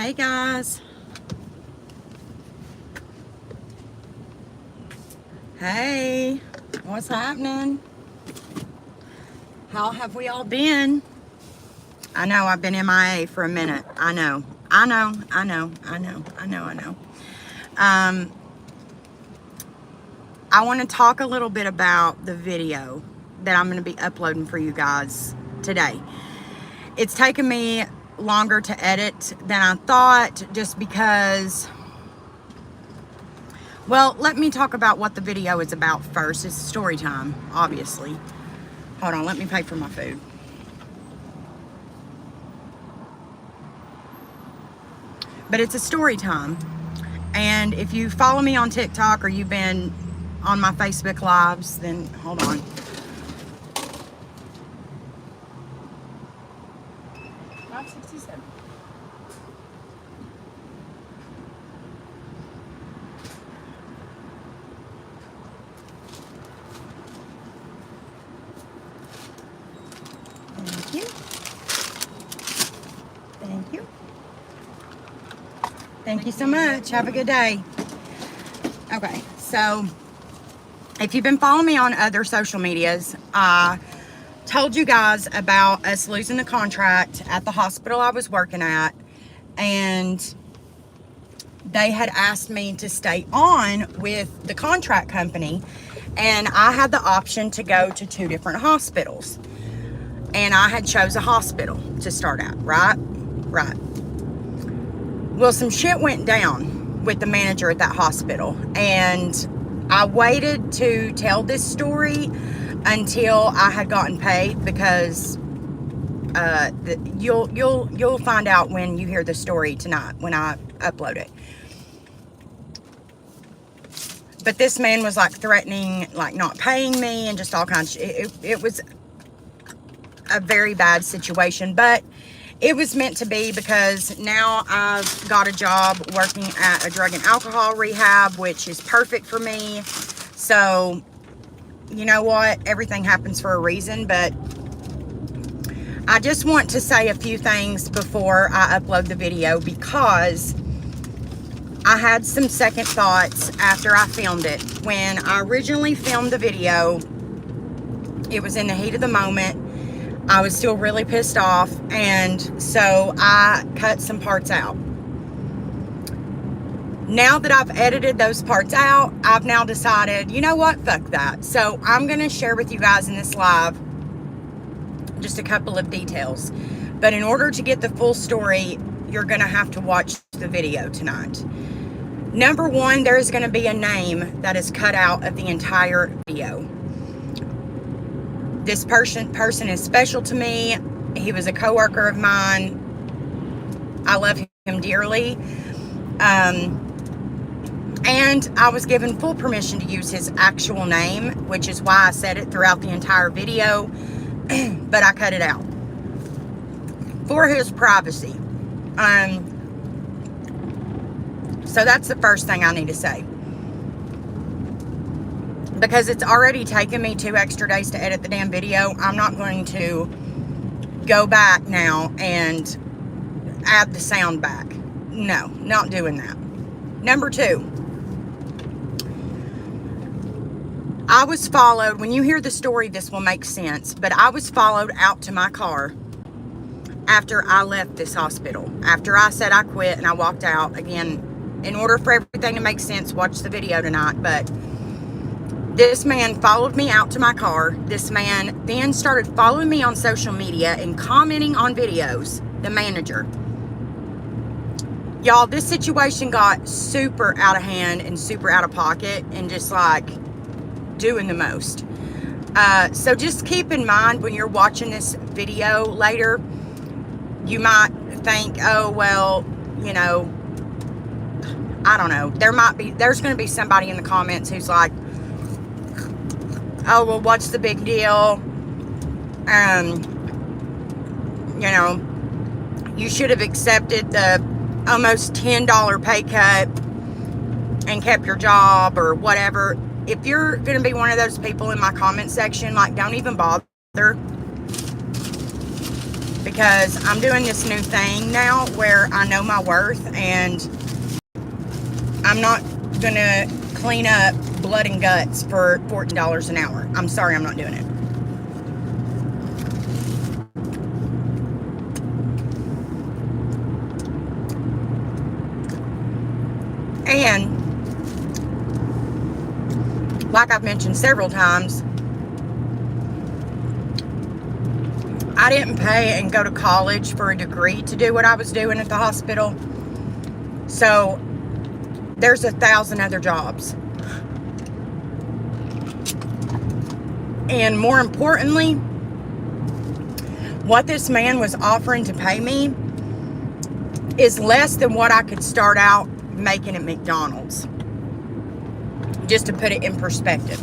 Hey guys. Hey, what's happening? How have we all been? I know I've been MIA for a minute. I know. I want to talk a little bit about the video that I'm going to be uploading for you guys today. It's taken me longer to edit than I thought, just because, well, let me talk about what the video is about first. It's story time, obviously. Hold on, let me pay for my food. But it's a story time. And if you follow me on TikTok or you've been on my Facebook lives, then hold on. $5.67. Thank you. Thank you. Thank you so much. Have a good day. Okay, so if you've been following me on other social medias, I told you guys about us losing the contract at the hospital I was working at, and they had asked me to stay on with the contract company, and I had the option to go to 2 different hospitals, and I had chose a hospital to start at, right? Well, some shit went down with the manager at that hospital, and I waited to tell this story until I had gotten paid, because you'll find out when you hear the story tonight when I upload it. But this man was like threatening, like not paying me and just all kinds of shit. It was a very bad situation, but it was meant to be, because now I've got a job working at a drug and alcohol rehab, which is perfect for me. So, you know what? Everything happens for a reason. But I just want to say a few things before I upload the video, because I had some second thoughts after I filmed it. When I originally filmed the video, it was in the heat of the moment. I was still really pissed off, and so I cut some parts out. Now that I've edited those parts out, I've now decided, you know what, fuck that. So I'm going to share with you guys in this live just a couple of details. But in order to get the full story, you're going to have to watch the video tonight. Number one, there is going to be a name that is cut out of the entire video. This person is special to me. He was a coworker of mine. I love him dearly. And I was given full permission to use his actual name, which is why I said it throughout the entire video, but I cut it out for his privacy. So that's the first thing I need to say. Because it's already taken me 2 extra days to edit the damn video, I'm not going to go back now and add the sound back. No, not doing that. Number 2. I was followed. When you hear the story, this will make sense. But I was followed out to my car after I left this hospital. After I said I quit and I walked out. Again, in order for everything to make sense, watch the video tonight. But this man followed me out to my car. This man then started following me on social media and commenting on videos. The manager. Y'all, this situation got super out of hand and super out of pocket and just like doing the most. So just keep in mind when you're watching this video later, you might think, oh, well, you know, I don't know. There's going to be somebody in the comments who's like, oh, well, what's the big deal? You know, you should have accepted the almost $10 pay cut and kept your job or whatever. If you're going to be one of those people in my comment section, like, don't even bother. because I'm doing this new thing now where I know my worth, and I'm not gonna clean up blood and guts for $14 an hour. I'm sorry, I'm not doing it. And like I've mentioned several times, I didn't pay and go to college for a degree to do what I was doing at the hospital. So there's 1,000 other jobs. And more importantly, what this man was offering to pay me is less than what I could start out making at McDonald's. Just to put it in perspective.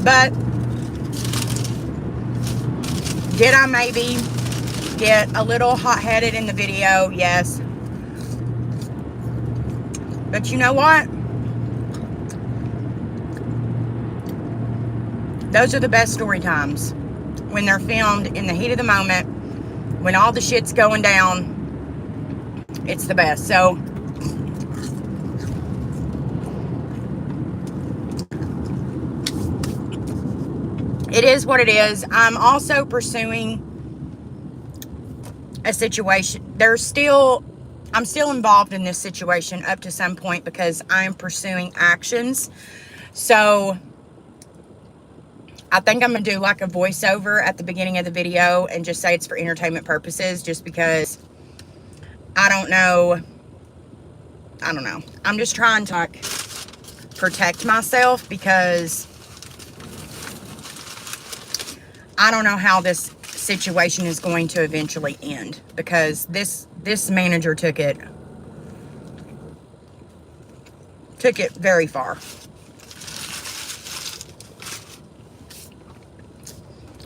But did I maybe get a little hot-headed in the video? Yes. But you know what? Those are the best story times. When they're filmed in the heat of the moment, when all the shit's going down, it's the best. So it is what it is. I'm also pursuing a situation. I'm still involved in this situation up to some point because I'm pursuing actions. So I think I'm going to do like a voiceover at the beginning of the video and just say it's for entertainment purposes, just because I don't know. I'm just trying to like protect myself, because I don't know how this situation is going to eventually end, because this manager took it very far.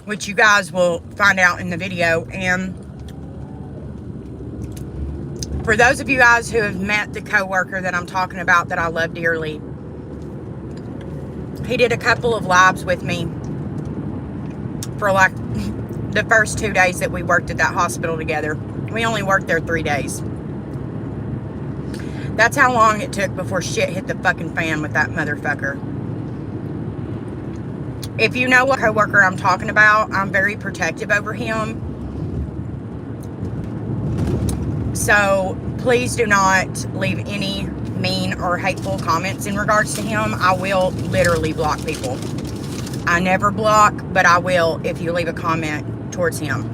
Which you guys will find out in the video. And for those of you guys who have met the coworker that I'm talking about that I love dearly, he did a couple of lives with me for like the first 2 days that we worked at that hospital together. We only worked there 3 days. That's how long it took before shit hit the fucking fan with that motherfucker. If you know what coworker I'm talking about, I'm very protective over him. So please do not leave any mean or hateful comments in regards to him. I will literally block people. I never block, but I will if you leave a comment towards him.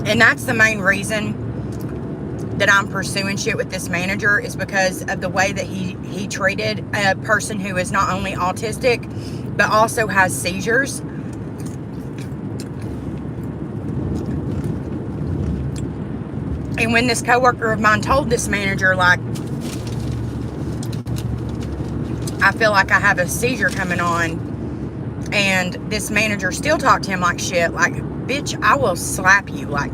And that's the main reason that I'm pursuing shit with this manager, is because of the way that he treated a person who is not only autistic, but also has seizures. And when this coworker of mine told this manager, like, I feel like I have a seizure coming on, and this manager still talked to him like shit, like, bitch, I will slap you, like,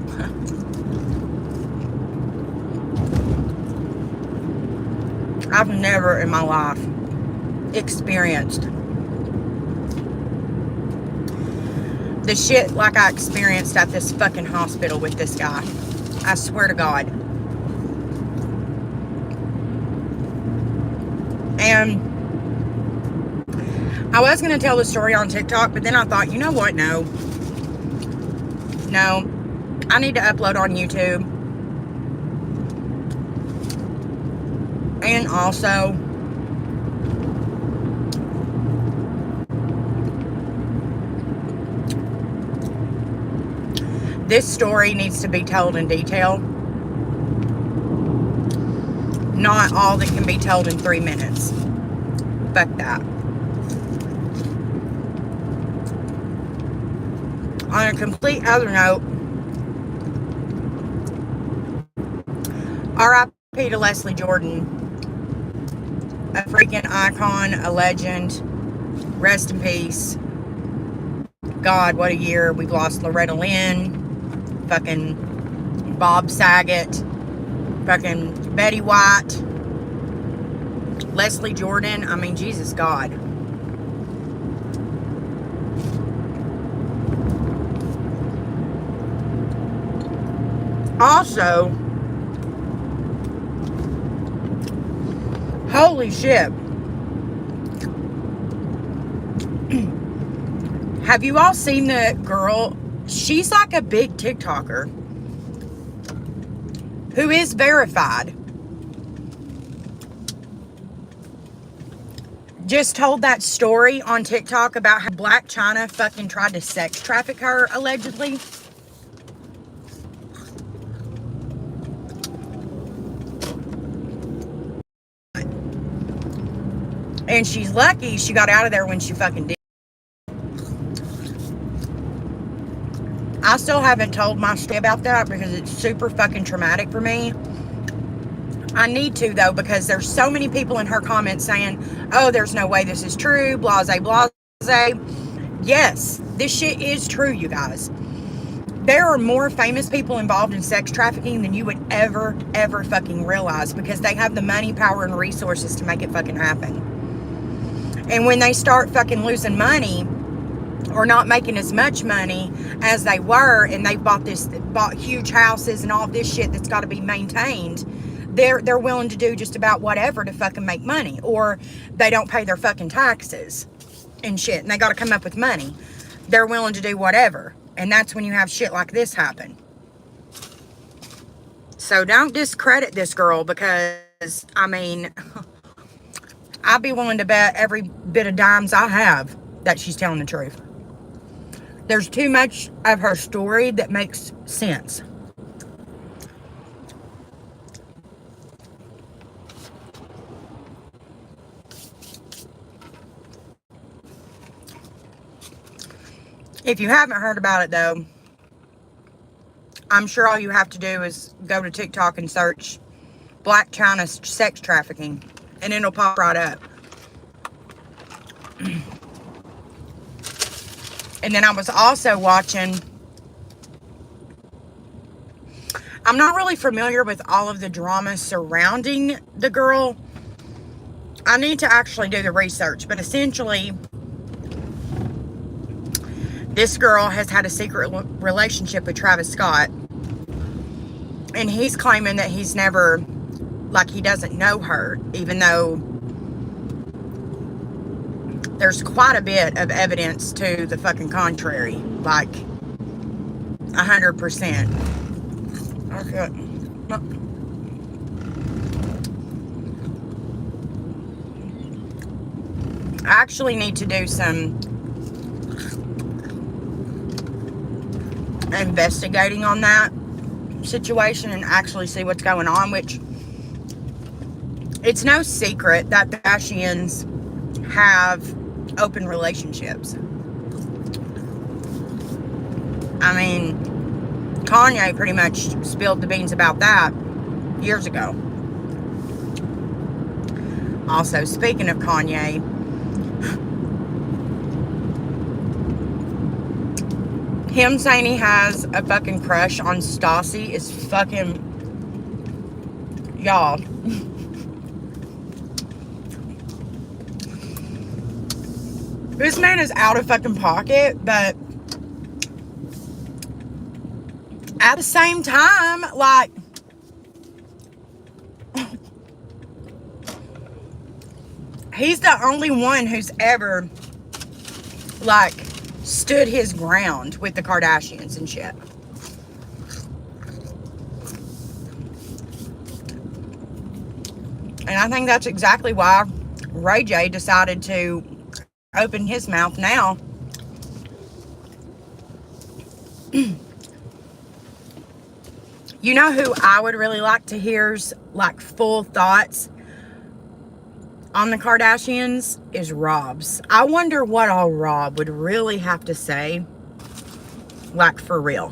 I've never in my life experienced the shit like I experienced at this fucking hospital with this guy. I swear to God. And I was going to tell the story on TikTok, but then I thought, you know what? No, I need to upload on YouTube. And also, this story needs to be told in detail. Not all that can be told in 3 minutes. Fuck that. On a complete other note, R.I.P. to Leslie Jordan. A freaking icon, a legend. Rest in peace. God, what a year. We've lost Loretta Lynn. Fucking Bob Saget, fucking Betty White, Leslie Jordan. I mean, Jesus God. Also, holy shit. Have you all seen the girl? She's like a big TikToker who is verified. Just told that story on TikTok about how Blac Chyna fucking tried to sex traffic her, allegedly. And she's lucky she got out of there when she fucking did. I still haven't told my story about that because it's super fucking traumatic for me. I need to, though, because there's so many people in her comments saying, oh, there's no way this is true, blase, blase. Yes, this shit is true, you guys. There are more famous people involved in sex trafficking than you would ever fucking realize, because they have the money, power, and resources to make it fucking happen. And when they start fucking losing money or not making as much money as they were, and they've bought huge houses and all this shit that's got to be maintained, they're willing to do just about whatever to fucking make money. Or they don't pay their fucking taxes and shit, and they got to come up with money. They're willing to do whatever. And that's when you have shit like this happen. So don't discredit this girl, because, I mean, I'd be willing to bet every bit of dimes I have that she's telling the truth. There's too much of her story that makes sense. If you haven't heard about it, though, I'm sure all you have to do is go to TikTok and search Blac Chyna sex trafficking, and it'll pop right up. And then I was also watching, I'm not really familiar with all of the drama surrounding the girl. I need to actually do the research, but essentially, this girl has had a secret relationship with Travis Scott. And he's claiming that he's never, like, he doesn't know her, even though there's quite a bit of evidence to the fucking contrary. Like, 100%. Okay. I actually need to do some investigating on that situation and actually see what's going on, which it's no secret that the Kardashians have open relationships. I mean, Kanye pretty much spilled the beans about that years ago. Also, speaking of Kanye, him saying he has a fucking crush on Stassi is fucking, y'all. This man is out of fucking pocket, but at the same time, like, he's the only one who's ever, like, stood his ground with the Kardashians and shit. And I think that's exactly why Ray J decided to open his mouth now. You know who I would really like to hear's, like, full thoughts on the Kardashians is Rob's. I wonder what all Rob would really have to say, like, for real.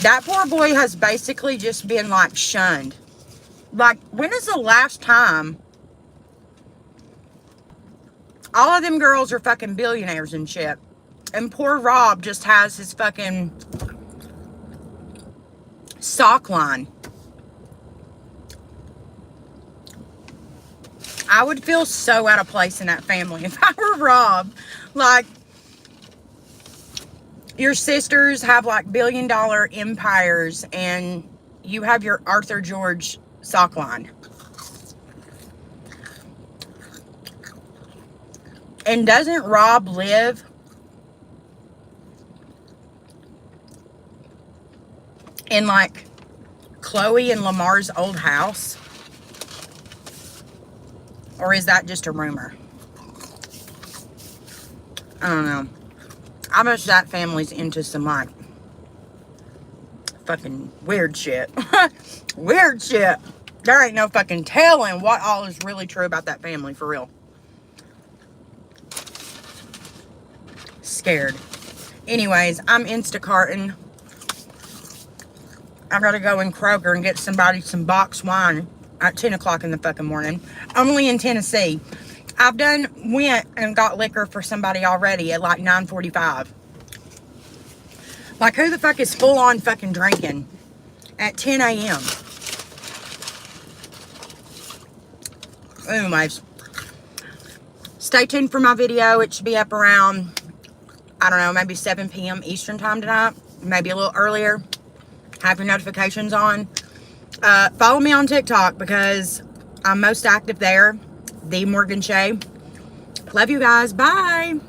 That poor boy has basically just been, like, shunned. Like, when is the last time all of them girls are fucking billionaires and shit, and poor Rob just has his fucking sock line. I would feel so out of place in that family if I were Rob. Like, your sisters have like $1 billion empires and you have your Arthur George sock line. And doesn't Rob live in like Chloe and Lamar's old house? Or is that just a rumor? I don't know. I bet that family's into some like fucking weird shit. Weird shit. There ain't no fucking telling what all is really true about that family, for real. Scared. Anyways, I'm Instacarting. I gotta go in Kroger and get somebody some box wine at 10 o'clock in the fucking morning. Only in Tennessee. I've went and got liquor for somebody already at like 9:45. Like, who the fuck is full on fucking drinking at 10 a.m.? Anyways, stay tuned for my video. It should be up around, I don't know, maybe 7 p.m. Eastern time tonight. Maybe a little earlier. Have your notifications on. Follow me on TikTok because I'm most active there. The Morgan Shea. Love you guys. Bye.